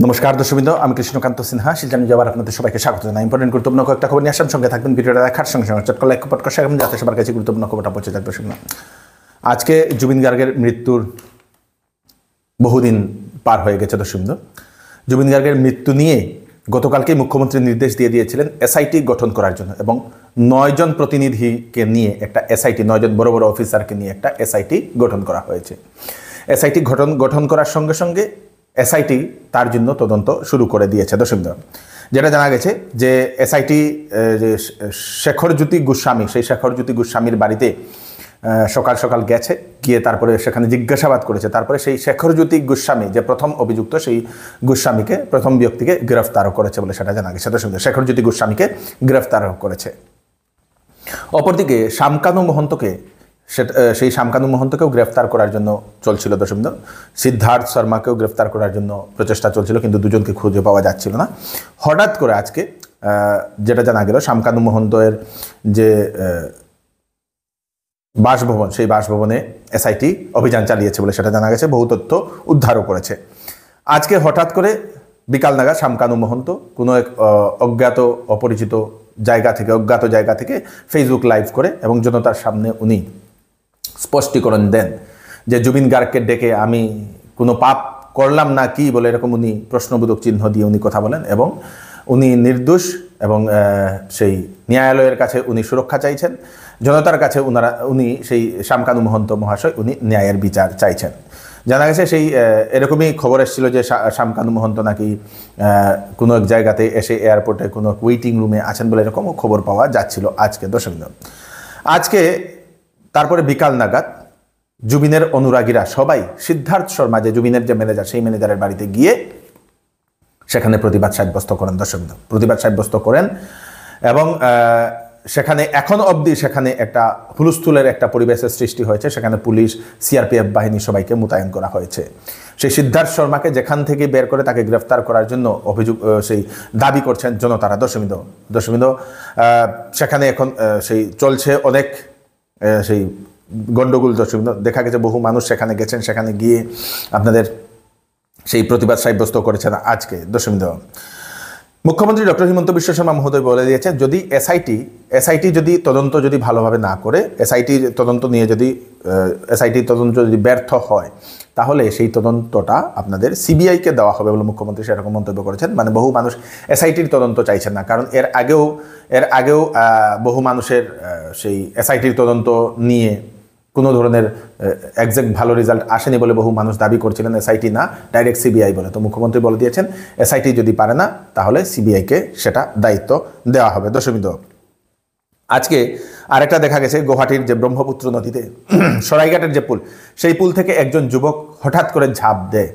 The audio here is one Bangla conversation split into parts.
নমস্কার দর্শকবৃন্দ, আমি কৃষ্ণকান্ত সিনহা শিলচর নিউজ আবার আপনাদের সবাইকে স্বাগত জানাই। ইম্পর্টেন্ট গুরুত্বপূর্ণ কয়েকটা খবর নিয়ে আসার সঙ্গে থাকবেন। ভিডিওটা দেখার সঙ্গে সঙ্গে চটকল লাইক কমেন্ট করে শেয়ার যাতে সবার কাছে গুরুত্বপূর্ণ খবরটা পৌঁছে যাবে। দর্শক, আজকে জুবিন গার্গের মৃত্যুর বহুদিন পার হয়ে গেছে। দর্শকবৃন্দ, জুবিন গার্গের মৃত্যু নিয়ে গতকালকেই মুখ্যমন্ত্রী নির্দেশ দিয়ে দিয়েছিলেন এসআইটি গঠন করার জন্য, এবং 9 জন প্রতিনিধিকে নিয়ে একটা এসআইটি, 9 জন বড় বড় অফিসারকে নিয়ে একটা এসআইটি গঠন করা হয়েছে। এসআইটি গঠন করার সঙ্গে সঙ্গে এসআইটি তার জন্য তদন্ত শুরু করে দিয়েছে। দর্শকবৃন্দ, যেটা জানা গেছে যে এসআইটি যে শেখরজ্যোতি গোস্বামী, সেই শেখরজ্যোতি গোস্বামীর বাড়িতে সকাল সকাল গেছে, গিয়ে তারপরে সেখানে জিজ্ঞাসাবাদ করেছে। তারপরে সেই শেখরজ্যোতি গোস্বামী যে প্রথম অভিযুক্ত, সেই গোস্বামীকে, প্রথম ব্যক্তিকে গ্রেফতারও করেছে বলে সেটা জানা গেছে। দর্শকবৃন্দ, শেখরজ্যোতি গোস্বামীকে গ্রেফতারও করেছে। অপরদিকে শামকানু মহন্তকে, সেই শামকানু মহন্তকেও গ্রেফতার করার জন্য চলছিল। দর্শকবৃন্দ, সিদ্ধার্থ শর্মাকেও গ্রেফতার করার জন্য প্রচেষ্টা চলছিল, কিন্তু দুজনকে খুঁজে পাওয়া যাচ্ছিল না। হঠাৎ করে আজকে যেটা জানা গেল, শামকানু মহন্তের যে বাসভবন, সেই বাসভবনে এসআইটি অভিযান চালিয়েছে বলে সেটা জানা গেছে, বহু তথ্য উদ্ধারও করেছে। আজকে হঠাৎ করে বিকাল নাগাদ শামকানু মহন্ত কোনো এক অজ্ঞাত অপরিচিত অজ্ঞাত জায়গা থেকে ফেসবুক লাইভ করে এবং জনতার সামনে উনি স্পষ্টীকরণ দেন যে জুবিন গার্গকে ডেকে আমি কোনো পাপ করলাম না কি বলে, এরকম উনি প্রশ্নবোধক চিহ্ন দিয়ে উনি কথা বলেন, এবং উনি নির্দোষ, এবং সেই ন্যায়ালয়ের কাছে উনি সুরক্ষা চাইছেন। জনতার কাছে উনি সেই শামকানু মহন্ত মহাশয় উনি ন্যায়ের বিচার চাইছেন। জানা গেছে সেই এরকমই খবর এসেছিল যে শামকানু মহন্ত নাকি কোনো এক জায়গাতে এসে এয়ারপোর্টে কোনো ওয়েটিং রুমে আছেন বলে এরকমও খবর পাওয়া যাচ্ছিল আজকে। দর্শকবৃন্দ, আজকে তারপরে বিকাল নাগাদ জুবিনের অনুরাগীরা সবাই সিদ্ধার্থ শর্মা, যে জুবিনের যে ম্যানেজার, সেই ম্যানেজারের বাড়িতে গিয়ে সেখানে প্রতিবাদ সাব্যস্ত করেন। দর্শকবৃন্দ, প্রতিবাদ সাব্যস্ত করেন, এবং সেখানে এখন অবধি সেখানে একটা হুলস্থুলের একটা পরিবেশের সৃষ্টি হয়েছে। সেখানে পুলিশ, সিআরপিএফ বাহিনী সবাইকে মোতায়েন করা হয়েছে। সেই সিদ্ধার্থ শর্মাকে যেখান থেকে বের করে তাকে গ্রেফতার করার জন্য সেই দাবি করছেন জনতারা। দর্শকবৃন্দ, সেখানে এখন সেই চলছে অনেক সেই গণ্ডগোল। দর্শকবৃন্দ, দেখা গেছে বহু মানুষ সেখানে গেছেন, সেখানে গিয়ে আপনাদের সেই প্রতিবাদ সাব্যস্ত করেছেন আজকে। দর্শকবৃন্দ, মুখ্যমন্ত্রী ডক্টর হিমন্ত বিশ্ব শর্মা মহোদয় বলে দিয়েছেন, যদি এসআইটি যদি তদন্ত যদি ভালোভাবে না করে, এসআইটি তদন্ত যদি ব্যর্থ হয়, তাহলে সেই তদন্তটা আপনাদের সিবিআইকে দেওয়া হবে বলে মুখ্যমন্ত্রী সেরকম মন্তব্য করেছেন। মানে বহু মানুষ এসআইটির তদন্ত চাইছেন না, কারণ এর আগেও বহু মানুষের সেই এসআইটির তদন্ত নিয়ে কোনো ধরনের একজ্যাক্ট ভালো রেজাল্ট আসেনি বলে বহু মানুষ দাবি করছিলেন এসআইটি না, ডাইরেক্ট সিবিআই বলে। তো মুখ্যমন্ত্রী বলে দিয়েছেন, এসআইটি যদি পারে না তাহলে সিবিআইকে সেটা দায়িত্ব দেওয়া হবে। দর্শকবৃন্দ, আজকে আরেকটা দেখা গেছে, গুয়াহাটির যে ব্রহ্মপুত্র নদীতে সরাইঘাটের যে পুল, সেই পুল থেকে একজন যুবক হঠাৎ করে ঝাঁপ দেয়,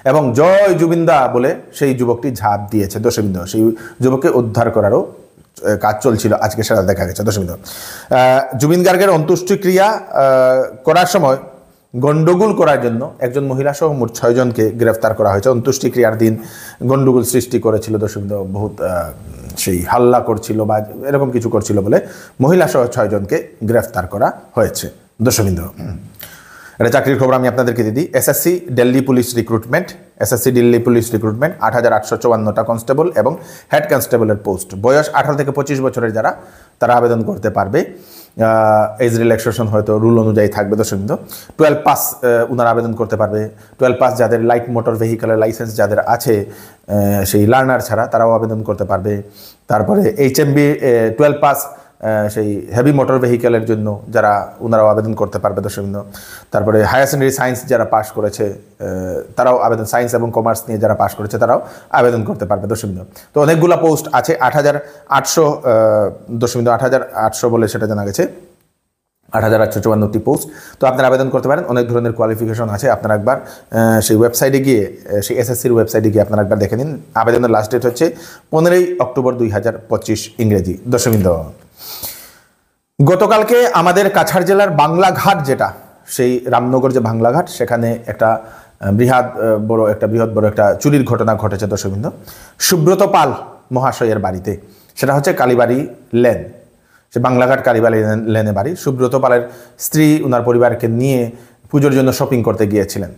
এবং জয় জুবিনদা বলে সেই যুবকটি ঝাঁপ দিয়েছে। দর্শকবৃন্দ, সেই যুবককে উদ্ধার করারও কাজ চলছিল আজকে, সেটা দেখা গেছে। দর্শকবৃন্দ, জুবিন গার্গের অন্ত্যেষ্টিক্রিয়া করার সময় গন্ডগোল করার জন্য একজন মহিলা সহ মোট 6 জনকে গ্রেফতার করা হয়েছে। অন্ত্যেষ্টিক্রিয়ার দিন গন্ডগোল সৃষ্টি করেছিল দর্শকবৃন্দ, বহুত সেই হাল্লা করছিল বা এরকম কিছু করছিল বলে মহিলা সহ 6 জনকে গ্রেফতার করা হয়েছে। দর্শকবৃন্দ, এটা চাকরির খবর আমি আপনাদেরকে দিই। এসএসসি দিল্লি পুলিশ রিক্রুটমেন্ট 8854টা কনস্টেবল এবং হেড কনস্টেবলের পোস্ট। বয়স 18 থেকে 25 বছরের যারা, তারা আবেদন করতে পারবে। এজ রিল্যাক্সেশন হয়তো রুল অনুযায়ী থাকবে। দর্শকবৃন্দ, 12 পাস ওনারা আবেদন করতে পারবে। 12 পাস যাদের, লাইট মোটর ভেহিকেলের লাইসেন্স যাদের আছে, সেই লার্নার ছাড়া, তারাও আবেদন করতে পারবে। তারপরে এইচএমবি 12 পাস সেই হেভি মোটর ভেহিকেলের জন্য যারা, ওনারাও আবেদন করতে পারবে। দর্শকবৃন্দ, তারপরে হায়ার সেকেন্ডারি সায়েন্স যারা পাস করেছে, তারাও আবেদন, সায়েন্স এবং কমার্স নিয়ে যারা পাস করেছে তারাও আবেদন করতে পারবে। দর্শকবৃন্দ, তো অনেকগুলো পোস্ট আছে, 8800 দর্শকবৃন্দ, 8800 বলে সেটা জানা গেছে, 8854টি পোস্ট। তো আপনারা আবেদন করতে পারেন। অনেক ধরনের কোয়ালিফিকেশন আছে। আপনারা একবার সেই ওয়েবসাইটে গিয়ে, সেই এসএসসির ওয়েবসাইটে গিয়ে আপনারা একবার দেখে নিন। আবেদনের লাস্ট ডেট হচ্ছে 15 অক্টোবর 2025 ইংরেজি। দর্শকবৃন্দ, গতকালকে আমাদের কাছাড় জেলার বাংলাঘাট, যেটা সেই রামনগর যে বাংলাঘাট, সেখানে একটা বৃহৎ বড় একটা চুরির ঘটনা ঘটেছে। দর্শকবৃন্দ, সুব্রত পাল মহাশয়ের বাড়িতে, সেটা হচ্ছে কালীবাড়ি লেন, সে বাংলাঘাট কালীবাড়ি লেনে বাড়ি। সুব্রত পালের স্ত্রী ওনার পরিবারকে নিয়ে পুজোর জন্য শপিং করতে গিয়েছিলেন,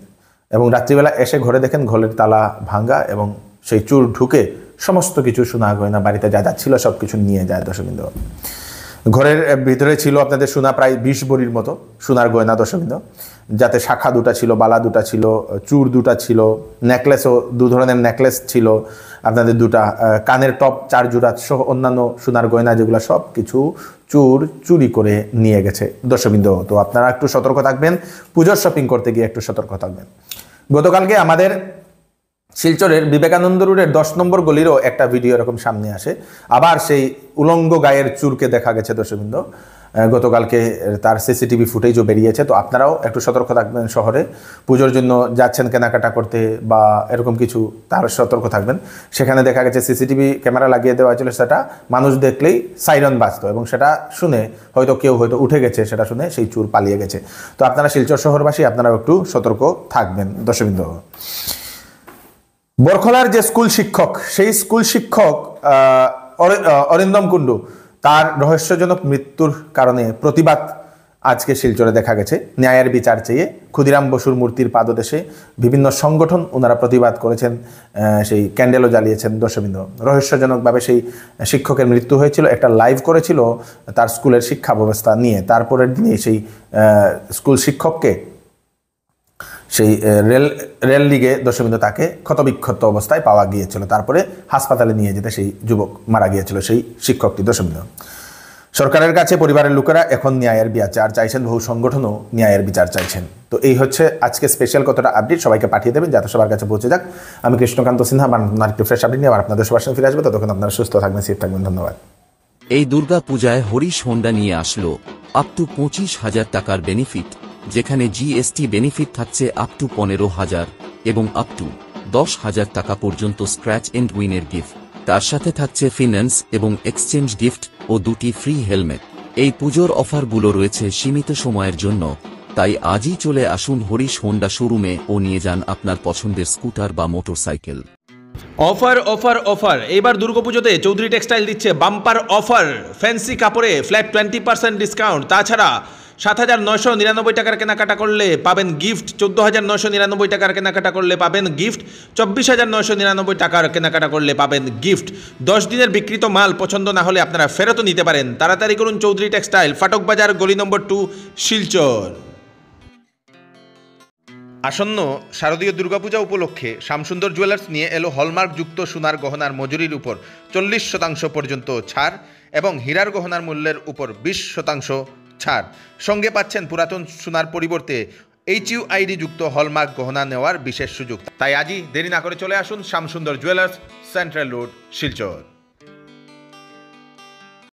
এবং রাত্রিবেলা এসে ঘরে দেখেন ঘরের তালা ভাঙ্গা, এবং সেই চোর ঢুকে সমস্ত কিছু সোনা গয়না বাড়িতে যা যা ছিল সব কিছু নিয়ে যায় দর্শকবৃন্দ। ঘরের ভিতরে ছিল আপনাদের সোনা প্রায় 20 ভরির মতো সোনার গয়না দর্শকবৃন্দ, যাতে শাখা দুটা ছিল, বালা দুটা ছিল, চূড় দুটা ছিল, নেকলেসও 2 ধরনের নেকলেস ছিল আপনাদের, দুটা কানের টপ 4 জোড়া সহ অন্যান্য সোনার গয়না যেগুলো সব কিছু চোর চুরি করে নিয়ে গেছে দর্শকবৃন্দ। তো আপনারা একটু সতর্ক থাকবেন, পুজোর শপিং করতে গিয়ে একটু সতর্ক থাকবেন। গতকালকে আমাদের শিলচরের বিবেকানন্দ রোডের 10 নম্বর গলিরও একটা ভিডিও এরকম সামনে আসে, আবার সেই উলঙ্গ গায়ের চুরকে দেখা গেছে দর্শকবৃন্দ। গতকালকে তার সিসিটিভি ফুটেজও বেরিয়েছে। তো আপনারাও একটু সতর্ক থাকবেন, শহরে পুজোর জন্য যাচ্ছেন কেনাকাটা করতে বা এরকম কিছু, তার সতর্ক থাকবেন। সেখানে দেখা গেছে সিসিটিভি ক্যামেরা লাগিয়ে দেওয়া ছিল, সেটা মানুষ দেখলেই সাইরন বাজতো এবং সেটা শুনে হয়তো কেউ উঠে গেছে, সেটা শুনে সেই চুর পালিয়ে গেছে। তো আপনারা শিলচর শহরবাসী আপনারাও একটু সতর্ক থাকবেন দর্শকবৃন্দ। বরখলার যে স্কুল শিক্ষক, সেই স্কুল শিক্ষক অরিন্দম কুণ্ডু, তার রহস্যজনক মৃত্যুর কারণে প্রতিবাদ আজকে শিলচরে দেখা গেছে। ন্যায়ের বিচার চেয়ে ক্ষুদিরাম বসুর মূর্তির পাদদেশে বিভিন্ন সংগঠন ওনারা প্রতিবাদ করেছেন, সেই ক্যান্ডেলও জ্বালিয়েছেন দর্শকবৃন্দ। রহস্যজনকভাবে সেই শিক্ষকের মৃত্যু হয়েছিল, একটা লাইভ করেছিল তার স্কুলের শিক্ষা ব্যবস্থা নিয়ে। তারপরের দিনে সেই স্কুল শিক্ষককে সেই রেল লিগে দর্শকবৃন্দ তাকে ক্ষতবিক্ষত অবস্থায় পাওয়া গিয়েছিল, তারপরে হাসপাতালে নিয়ে যেতে সেই যুবক মারা গিয়েছিল, সেই শিক্ষকটি দর্শকবৃন্দ। সরকারের কাছে পরিবারের লোকেরা এখন ন্যায়ের বিচার চাইছেন, বহু সংগঠনও ন্যায়ের বিচার চাইছেন। তো এই হচ্ছে আজকে স্পেশাল কতটা আপডেট, সবাইকে পাঠিয়ে দেবেন যাতে সবার কাছে পৌঁছে যাক। আমি কৃষ্ণকান্ত সিনহা, আরেকটি ফ্রেশ আপডেট নিয়ে আবার আপনাদের সবার সঙ্গে ফিরে আসবে। ততক্ষণ আপনারা সুস্থ থাকবেন, সেফ থাকবেন। ধন্যবাদ। এই দুর্গা পূজায় হরিশ হোন্ডা নিয়ে আসলো আপ টু 25,000 টাকার বেনিফিট, যেখানে জিএসটি বেনিফিট থাকছে আপ টু 15,000 এবং আপ টু 10,000 টাকা পর্যন্ত স্ক্র্যাচ এন্ড উইনের গিফট। তার সাথে থাকছে ফিন্যান্স এবং এক্সচেঞ্জ গিফট ও 2টি ফ্রি হেলমেট। এই পুজোর অফারগুলো রয়েছে সীমিত সময়ের জন্য, তাই আজই চলে আসুন হরিশ হোন্ডা শোরুমে ও নিয়ে যান আপনার পছন্দের স্কুটার বা মোটরসাইকেল। অফার অফার অফার, এবার দুর্গাপুজোতে চৌধুরী টেক্সটাইল দিচ্ছে বাম্পার অফার। ফ্যান্সি কাপড়ে ফ্ল্যাট 20% ডিসকাউন্ট। তাছাড়া 7,999 টাকার কেনাকাটা করলে পাবেন গিফট, 14,999 টাকার কেনাকাটা করলে পাবেন গিফট, 24,999 টাকার কেনাকাটা করলে পাবেন গিফট। 10 দিনের বিক্রিত মাল পছন্দ না হলে আপনারা ফেরতও নিতে পারেন। তাড়াতাড়ি করুন, চৌধুরী টেক্সটাইল, ফাটক বাজার, গলি নম্বর 2, শিলচর। আসন্ন শারদীয় দুর্গাপূজা উপলক্ষে শ্যামসুন্দর জুয়েলার্স নিয়ে এলো হলমার্কযুক্ত সোনার গহনার মজুরির উপর 40% পর্যন্ত ছাড় এবং হীরার গহনার মূল্যের উপর 20% ছাড়। সঙ্গে পাচ্ছেন পুরাতন সোনার পরিবর্তে HUID যুক্ত হলমার্ক গহনা নেওয়ার বিশেষ সুযোগ। তাই আজই দেরি না করে চলে আসুন Shyamsundar jewellers, central road, Silchar.